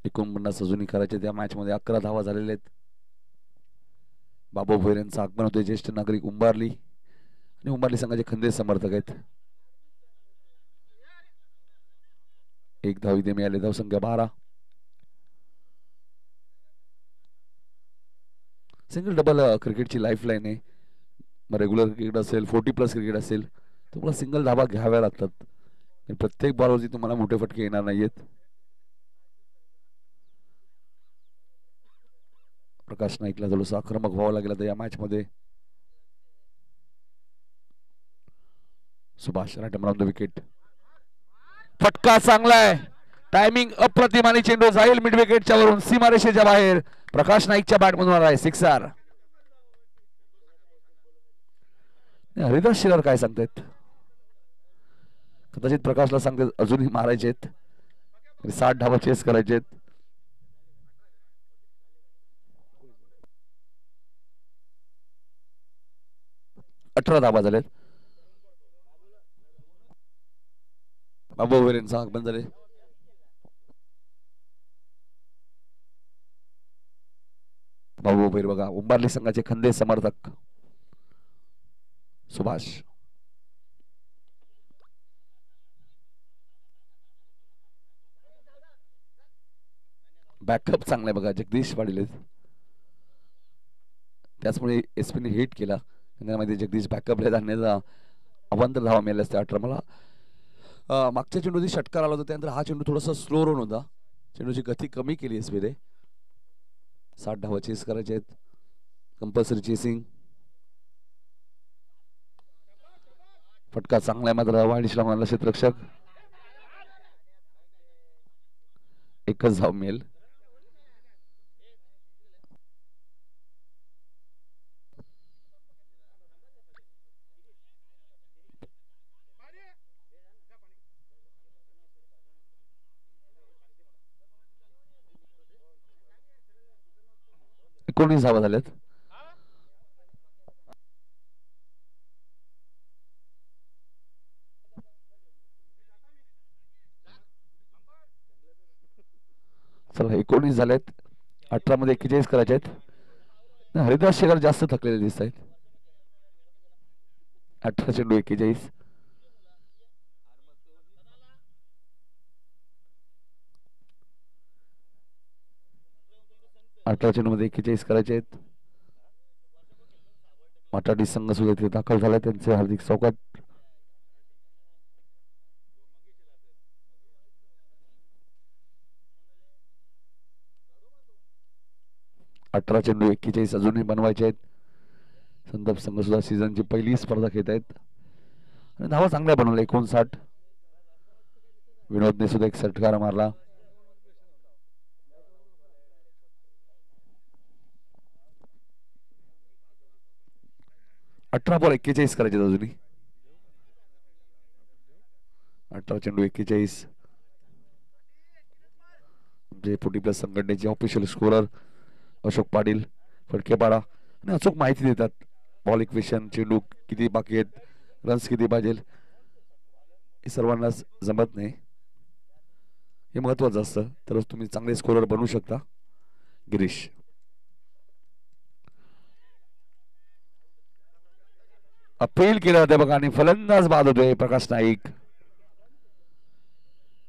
एकूण 50 अजूनही करायचे. त्या मॅच मध्ये 11 धावा झालेल्या आहेत. बाबू भोयर यांचं आगमन होते. ज्येष्ठ नागरिक उंबारली आणि उंबारली संघाचे खंदे समर्थक आहेत. 1 धाव इथे मिळाले. धावसंख्या 12. सिंगल डबल क्रिकेटची लाईफ लाईन आहे. मग रेग्युलर क्रिकेट असेल, 40+ क्रिकेट असेल, तुम्हाला सिंगल धाबा घ्याव्या लागतात. प्रत्येक बॉलवरती तुम्हाला मोठे फटके येणार नाहीयेत. प्रकाश नाईकला थोडंसं आक्रमक व्हावं लागेल आता या मॅच मध्ये. Subhash right wicket. फटका चांगला आहे. टायमिंग अप्रतिम आणि चेंडू जाईल मिड विकेटच्या वरून सीमारेषेच्या बाहेर. प्रकाश नाईकच्या बॅट मधून आहे सिक्सर. हरिदास शिरार काय सांगतायत? कदाचित प्रकाशला सांगतात अजूनही मारायचे आहेत. 60 धावा चेस करायचे आहेत. 18 धावा झालेत. बाबू भोयर यांचं आगमन झाले. बाबू भोयर बघा उंबारली संघाचे खंदे समर्थक. सुभाष बॅकअप चांगला आहे बघा. जगदीश पाटील त्याचमुळे एसपीने हिट केला. मध्ये जगदीश बॅकअपला जाण्याचा अवांतर धावा मिळाल्या असते. 18. मला मागच्या चेंडूची षटकार आला होता त्यानंतर हा चेंडू थोडासा स्लो रन होता. चेंडूची गती कमी केली एसपीने. 60 धावा चेस करायचे आहेत. Compulsory chasing. फटका चांगला आहे मात्र वाढीशला म्हणाला क्षेत्ररक्षक. एकच धाव मिळेल. एकोणीस धावा झाल्यात. चला 19 झालेत. 18 मध्ये 41 करायचे आहेत. हरिदास शेखर जास्त थकलेले दिसत आहेत. 18 चेंडू 41. चेंडू मध्ये 41 करायचे आहेत. मटाडी संघ सुद्धा इथे दाखल झाला. त्यांचे हार्दिक स्वागत. चेंडू 41 अजूनही बनवायचे आहेत. संदर्भ संघ सुद्धा सीझनची पहिली स्पर्धा खेळत आहेत आणि धावा चांगल्या बनवल्या. 59. विनोदने सुद्धा एक षटकार मारला. बॉल 41 करायचे अजूनही. 18 चेंडू 41. जे 40+ संघटनेचे ऑफिशियल स्कोरर अशोक पाटील फडकेपाडा आणि अचूक माहिती देतात. बॉल इक्वेशन, चेंडू किती बाकी आहेत, रन्स किती पाहिजे, हे सर्वांनाच जमत नाही. हे महत्वाचं असतं तरच तुम्ही चांगले स्कोरर बनवू शकता. गिरीश अपील केलं होतं बघा आणि फलंदाज बाद होतोय प्रकाश नाईक.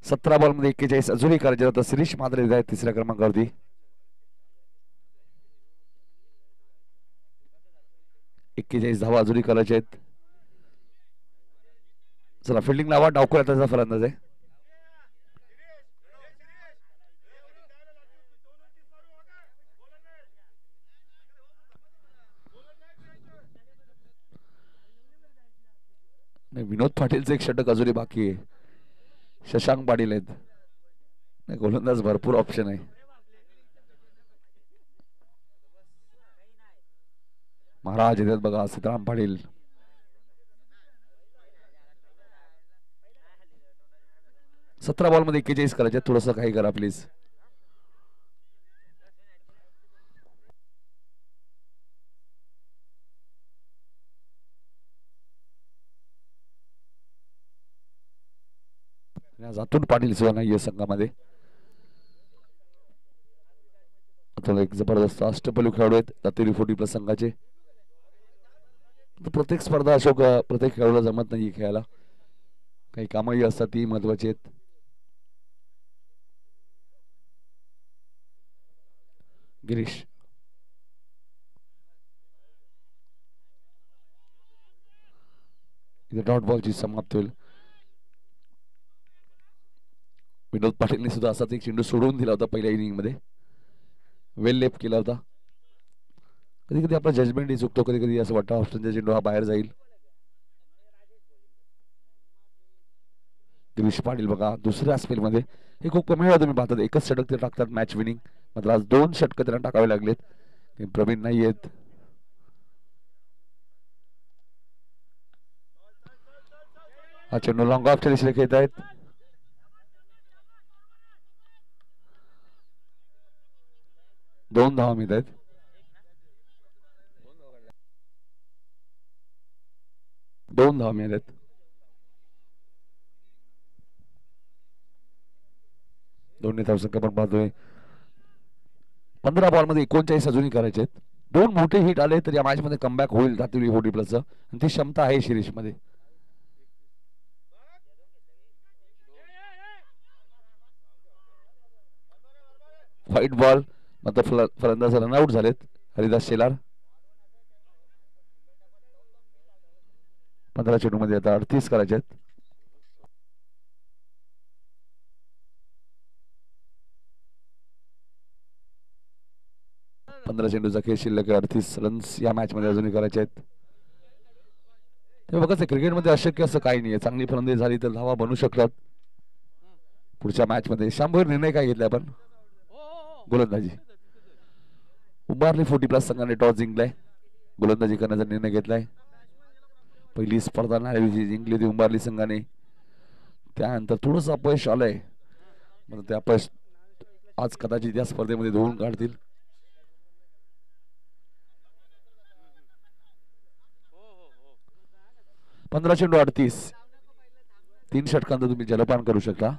17 बॉल मध्ये 41 अजूनही करायचे होतं. शिरीष मात्रे आहेत तिसऱ्या क्रमांकावरती. धावा अजूनही करायचे आहेत. चला फिल्डिंग लावा. डावखोर त्याचा फलंदाज आहे. विनोद पाटीलचं एक षटक अजूनही बाकी आहे. शशांक पाटील आहेत. गोलंदाज भरपूर ऑप्शन आहे. महाराज येतात बघा सीताराम पाटील. सतरा बॉल मध्ये 41 करायचे. थोडस काही करा प्लीज. अतुल पाटील सुद्धा नाहीये संघामध्ये. अतुल एक जबरदस्त अष्टपैलू खेळाडू आहेत दातेरी 40+ संघाचे. प्रत्येक स्पर्धा अशोक प्रत्येक खेळाडूला जमत नाही खेळायला. काही कामही असतात ती महत्वाची आहेत. गिरीश इथे डॉट बॉलची समाप्ती होईल. विनोद पाटीलने सुद्धा असाच एक चेंडू सोडून दिला होता पहिल्या इनिंग मध्ये. वेल लेप केला होता. कधी कधी आपला जजमेंट चुकतो. कधी कधी असं वाटतं ऑप्शनचा चेंडू हा बाहेर जाईल. गिरीश पाटील बघा दुसऱ्या स्पेल मध्ये हे खूप कमी वेळा तुम्ही पाहतात एकच षटक ते टाकतात मॅच विनिंग. मात्र आज 2 षटक त्यांना टाकावे लागलेत. प्रवीण नाही आहेत. हा चेंडू लॉंग ऑफच्या दिशेने खेळत आहेत. दोन धावा मिळत आहेत. दोन धावा मिळाल्यात. दोन्ही धावसंख्या पण पाहतोय. 15 बॉल मध्ये 39 अजूनही करायचे आहेत. 2 मोठे हिट आले तर या मॅच मध्ये कमबॅक होईल दातेरी 40+ आणि ती क्षमता आहे शिरीष मध्ये. व्हाईट बॉल मात्र फलंदाज रनआउट झालेत. हरिदास शेलार. 15 चेंडू मध्ये आता 38 करायचे आहेत. पंधरा चेंडूचा खेळ शिल्लक 38 रन्स या मॅच मध्ये अजूनही करायचे आहेत. ते बघा क्रिकेटमध्ये अशक्य असं काही नाहीये. चांगली फलंदाजी झाली तर धावा बनू शकतात. पुढच्या मॅच मध्ये शांभर निर्णय काय घेतलाय आपण. गोलंदाजी उंबारली 40+ संघाने टॉस जिंकलाय. गोलंदाजी करण्याचा निर्णय घेतलाय. पहिली स्पर्धा नाणेफेक जिंकली होती उंबारली संघाने. त्यानंतर थोडंसं अपयश आलंय. ते अपयश आज कदाचित या स्पर्धेमध्ये धुवून काढतील. 15 चेंडू 38. 3 षटकांत तुम्ही जलपान करू शकता.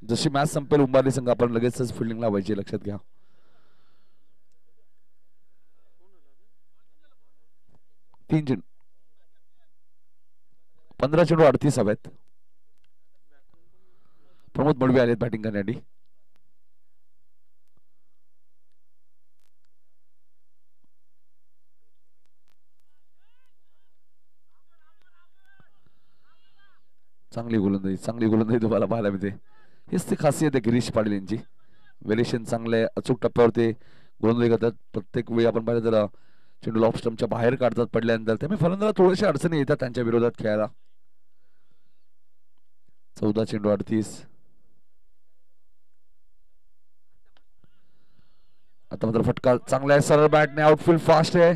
जशी मॅच संपेल उंबारली संघ आपण लगेचच फिल्डिंग लावायची लक्षात घ्या. 3 चेंडू 15 चेंडू 38 हवेत. प्रमोद मडवी आलेत बॅटिंग करण्यासाठी. चांगली गोलंदाजी तुम्हाला पाहायला मिळते. हेच ती खासियत आहे गिरीश पाटील यांची. वेरिएशन चांगले अचूक टप्प्यावरती गोलंदाजी करतात. प्रत्येक वेळी आपण पाहिलं तर चेंडू ऑफ स्टंपच्या बाहेर काढतात पडल्यानंतर. त्यामुळे फलंदाजाला थोड्याशा अडचणी येतात त्यांच्या विरोधात खेळायला. 14 चेंडू 38. आता मात्र फटका चांगला आहे. सरळ बॅटने आउटफील्ड फास्ट आहे.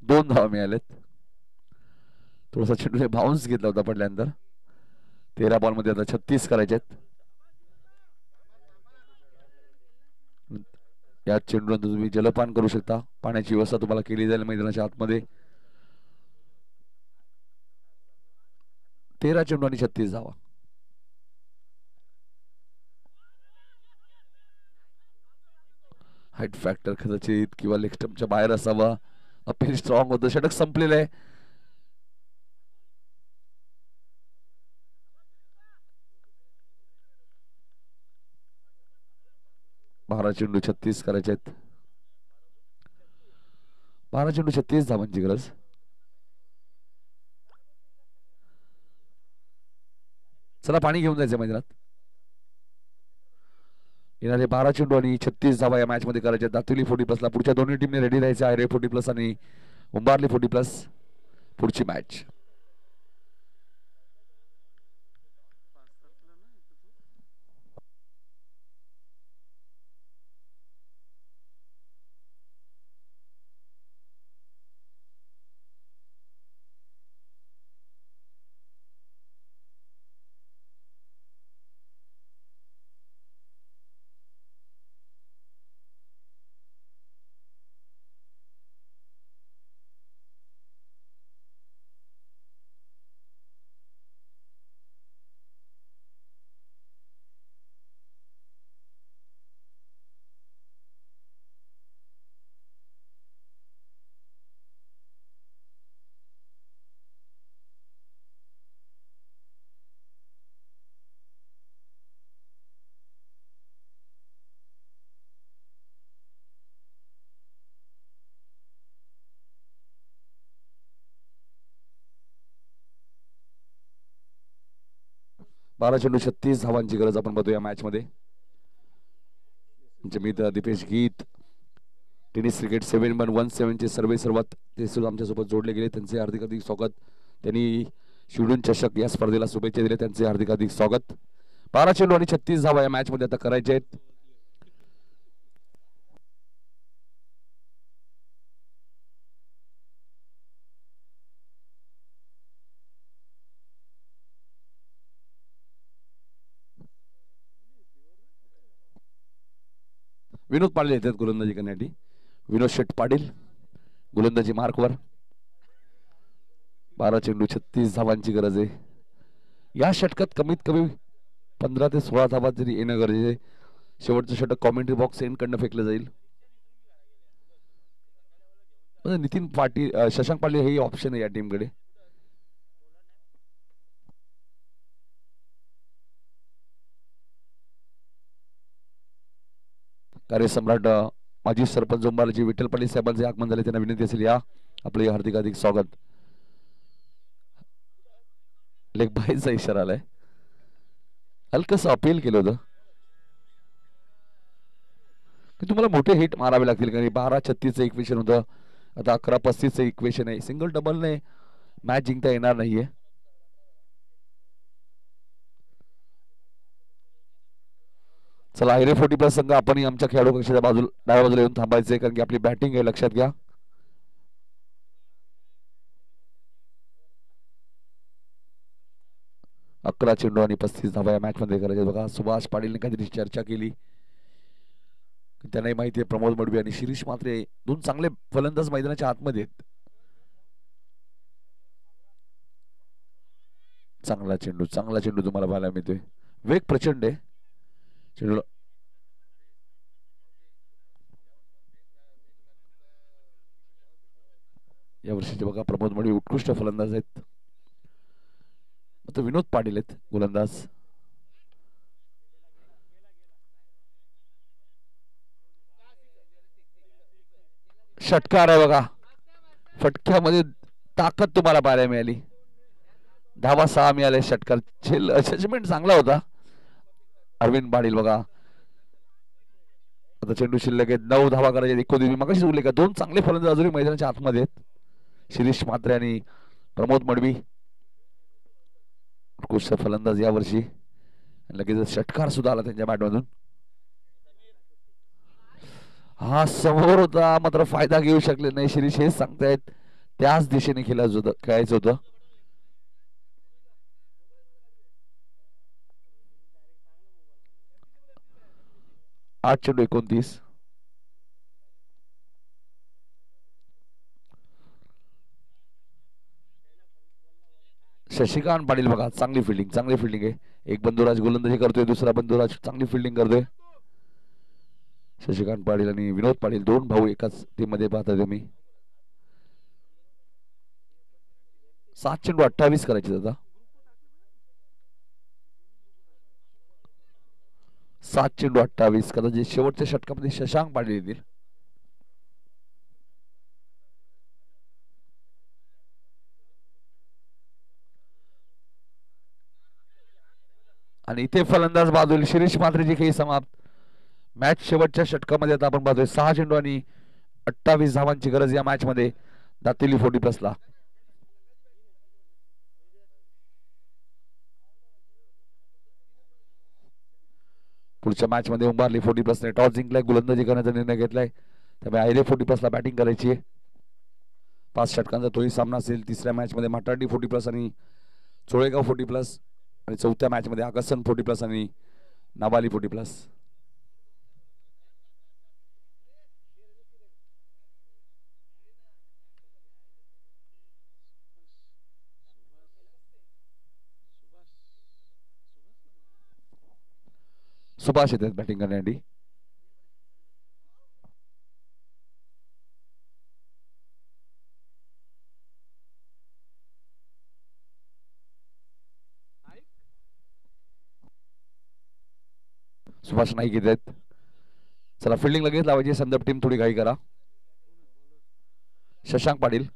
2 धावा मिळालेत. थोडासा चेंडूने बाउन्स घेतला होता पडल्यानंतर. 13 बॉल मध्ये आता 36 करायचे आहेत. या चेंडूनंतर तुम्ही जलपान करू शकता. पाण्याची व्यवस्था तुम्हाला केली जाईल मैदानाच्या आतमध्ये. 13 चेंडू आणि 36 धावा. हाईट फॅक्टर कदाचित किंवा लेग स्टंपच्या बाहेर असावा. अपील स्ट्रॉंग होतं. षटक संपलेलं आहे. 12 चेंडू 36 करायचे आहेत. 12 चेंडू 36 धावांची गरज. चला पाणी घेऊन जायचं मैदानात. येणारे 12 चेंडू आणि 36 धावा या मॅच मध्ये करायचे. दातुली 40+ ला पुढच्या दोन्ही टीमने रेडी राहायचे. आयरे 40+ आणि उंबारली 40+ पुढची मॅच. 12 चेंडू 36 धावांची गरज आपण बघतो या मॅच मध्ये. जमीत दीपेश गीत टेनिस क्रिकेट 7-1-7 चे सर्वात ते सुद्धा आमच्यासोबत जोडले गेले. त्यांचे हार्दिक हार्दिक स्वागत. त्यांनी शिवडून चषक या स्पर्धेला शुभेच्छा दिल्या. त्यांचे हार्दिक हार्दिक स्वागत. 12 चेंडू आणि 36 धावा या मॅच मध्ये आता करायचे आहेत. विनोद पाटील येतात गोलंदाजी करण्यासाठी. विनोद शेट पाटील गोलंदाजी मार्कवर. 12 चेंडू 36 धावांची गरज आहे. या षटकात कमीत कमी 15 ते 16 धावा तरी येणं गरजेचं आहे. शेवटचं षटक कॉमेंट्री बॉक्स एंड कडनं फेकलं जाईल. नितीन पाटील शशांक पाटील हे ऑप्शन आहे या टीमकडे. कार्यसम्राट माजी सरपंच उंबारजी विठ्ठल पाटील साहेबांचे आगमन झाले. त्यांना विनंती असेल या आपले हार्दिक हार्दिक स्वागत. लेग बायचा इशारा आलाय. हलकस अपील केलं होतं की तुम्हाला मोठे हिट मारावे लागतील कारण 12-36 इक्वेशन होतं. आता 11-35 इक्वेशन आहे. सिंगल डबलने मॅच जिंकता येणार नाहीये. चला आयरे 40+ संघ आपण आमच्या खेळाडू कक्षाच्या बाजूला डाव्या बाजूला येऊन थांबायचे कारण की आपली बॅटिंग आहे लक्षात घ्या. अकरा चेंडू आणि 35 धावा या मॅच मध्ये करायचे. बघा सुभाष पाटीलने काहीतरी चर्चा केली. त्यांनाही माहिती आहे प्रमोद मडवी आणि शिरीष म्हात्रे दोन चांगले फलंदाज मैदानाच्या आतमध्ये आहेत. चांगला चेंडू तुम्हाला पाहायला मिळतोय. वेग प्रचंड आहे चेंडू. या वर्षीचे बघा प्रमोद मडवी उत्कृष्ट फलंदाज आहेत. आता विनोद पाटील आहेत गोलंदाज. षटकार आहे बघा. फटक्यामध्ये ताकद तुम्हाला पाहायला मिळाली. धावा 6 मिळाले. षटकार जजमेंट चांगला होता. अरविंद पाटील बघा आता चेंडू शिल्लक आहेत. 9 धावा करायचे. 19 मगाशी उल्लेख का दोन चांगले फलंदाज अजूनही मैदानाच्या आतमध्ये आहेत. शिरीष म्हात्रे आणि प्रमोद मडवी उत्कृष्ट फलंदाज या वर्षी. लगेच षटकार सुद्धा आला त्यांच्या बॅटमधून. हा समोर होता मात्र फायदा घेऊ शकले नाही. शिरीष हेच सांगतायत त्याच दिशेने खेळायचं होतं. 8 चेंडू 29. शशिकांत पाटील बघा चांगली फिल्डिंग आहे. एक बंधुराज गोलंदाजी करतोय. दुसरा बंधुराज चांगली फिल्डिंग करतोय. शशिकांत पाटील आणि विनोद पाटील दोन भाऊ एकाच टीम मध्ये पाहता तुम्ही. 7 चेंडू 28 करायचे आता. 7 चेंडू 28 कदाचित शेवटच्या षटकामध्ये शशांक पाटील येतील. आणि इथे फलंदाज बाजूला शिरीष म्हात्रेची खेळी समाप्त. मॅच शेवटच्या षटकामध्ये आता आपण पाहतोय 6 चेंडू आणि 28 धावांची गरज या मॅच मध्ये दातेली 40+ ला. पुढच्या मॅच मध्ये उंबारली 40+ ने टॉस जिंकलाय. गोलंदाजी करण्याचा निर्णय घेतलाय. त्यामुळे आयरे 40+ ला बॅटिंग करायची आहे. 5 षटकांचा तोही सामना असेल. तिसऱ्या मॅच मध्ये माटाडी 40+ आणि चोळेगाव 40+ आणि चौथ्या मॅच मध्ये आकर्षण 40+ आणि नाबाली 40+. सुभाष येतात बॅटिंग करण्यासाठी. सुभाष नाही घेत आहेत. चला फिल्डिंग लगेच लावायची. संदर्भ टीम थोडी घाई करा. शशांक पाटील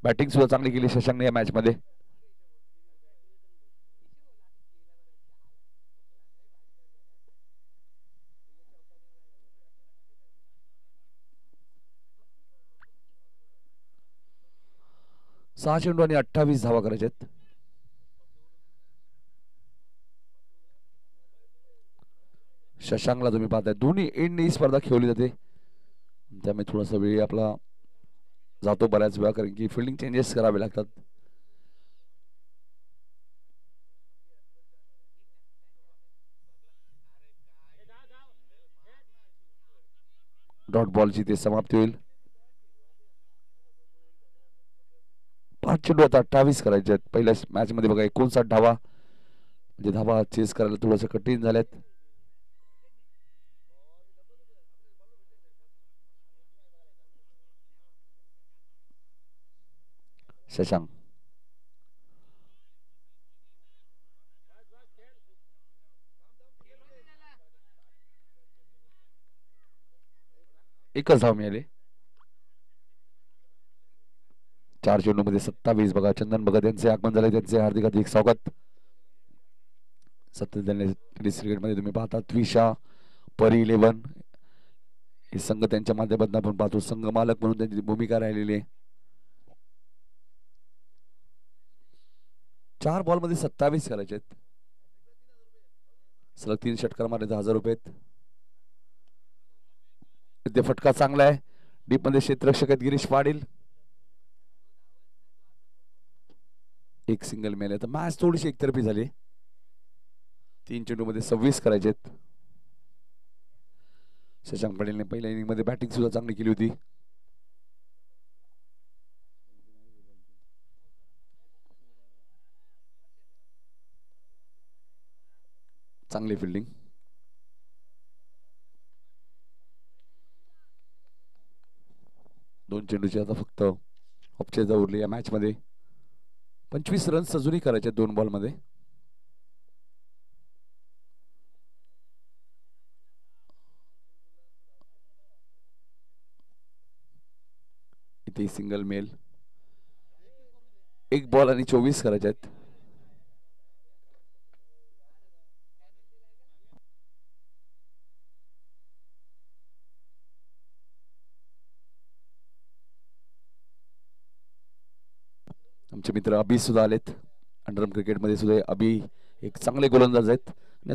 बॅटिंग सुद्धा चांगली केली शशांकने या मॅच मध्ये. 6 चेंडू आणि 28 धावा करायच्या आहेत. शशांकला तुम्ही पाहताय दोन्ही एंड ही स्पर्धा खेळली जाते, त्यामुळे थोडासा वेळ आपला जातो बऱ्याच वेळा, कारण की फिल्डिंग चेंजेस करावे लागतात. डॉट बॉलची ते समाप्ती होईल. 5 चेंडू आता 28 करायचे आहेत. पहिल्या मॅच मध्ये बघा 59 धावा, म्हणजे धावा चेस करायला थोडस कठीण झाल्यात. शशांक एकच धाव मिळाली. 4 चेंडू मध्ये 27. बघा चंदन भगत यांचे आगमन झाले, त्यांचे हार्दिक हार्दिक स्वागत. क्रिकेट मध्ये तुम्ही पाहता त्विशा, परी 11 हे संघ त्यांच्या माध्यमातून आपण पाहतो, संघ मालक म्हणून त्यांची भूमिका राहिलेली आहे. 4 बॉल मध्ये 27 करायचे आहेत. सलग 3 षटकार मारले तर 1000 रुपये आहेत. ते फटका चांगला आहे. डीप मध्ये क्षेत्ररक्षक आहेत गिरीश पाटील. एक सिंगल मेल आहे, तर मॅच थोडीशी एकतर्फी झाली. 3 चेंडू मध्ये 26 करायचे आहेत. शशांक पाटीलने पहिल्या इनिंग मध्ये बॅटिंग सुद्धा चांगली केली होती. चांगली फिल्डिंग. दोन चेंडूची आता फक्त औपचारिकता उरली या मॅच मध्ये. 25 रन्स अजूनही करायचे 2 बॉल मध्ये. इथे सिंगल मेल. 1 बॉल आणि 24 करायचे आहेत. आमचे मित्र अभि सुद्धा आलेत. अंडरआर्म क्रिकेट मध्ये सुद्धा अभि एक चांगले गोलंदाज आहेत.